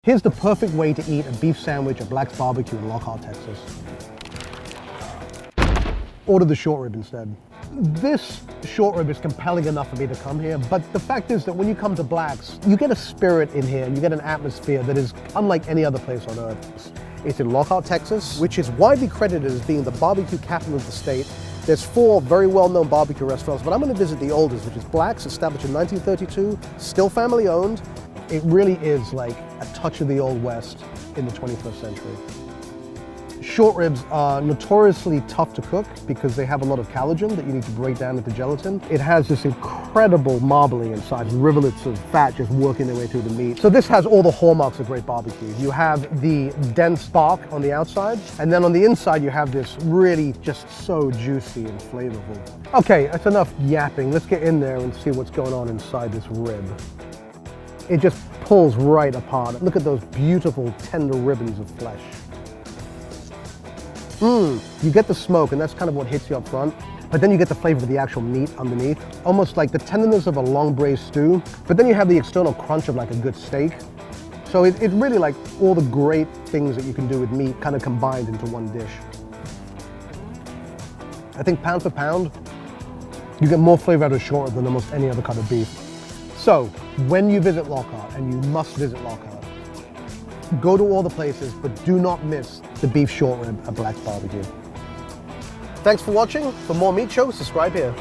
Here's the perfect way to eat a beef sandwich at Black's Barbecue in Lockhart, Texas. Order the short rib instead. This short rib is compelling enough for me to come here, but the fact is that when you come to Black's, you get a spirit in here and you get an atmosphere that is unlike any other place on earth. It's in Lockhart, Texas, which is widely credited as being the barbecue capital of the state. There's 4 very well-known barbecue restaurants, but I'm going to visit the oldest, which is Black's, established in 1932, still family owned. It really is like a touch of the Old West in the 21st century. Short ribs are notoriously tough to cook because they have a lot of collagen that you need to break down into gelatin. It has this incredible marbling inside, rivulets of fat just working their way through the meat. So this has all the hallmarks of great barbecue. You have the dense bark on the outside, and then on the inside you have this really just so juicy and flavorful. Okay, that's enough yapping. Let's get in there and see what's going on inside this rib. It just pulls right apart. Look at those beautiful tender ribbons of flesh. You get the smoke, and that's kind of what hits you up front, but then you get the flavor of the actual meat underneath, almost like the tenderness of a long braised stew, but then you have the external crunch of like a good steak. So it's really like all the great things that you can do with meat kind of combined into one dish. I think pound for pound, you get more flavor out of short rib than almost any other cut of beef. So when you visit Lockhart, and you must visit Lockhart, go to all the places, but do not miss the beef short rib at Black's Barbecue. Thanks for watching. For more meat shows, subscribe here.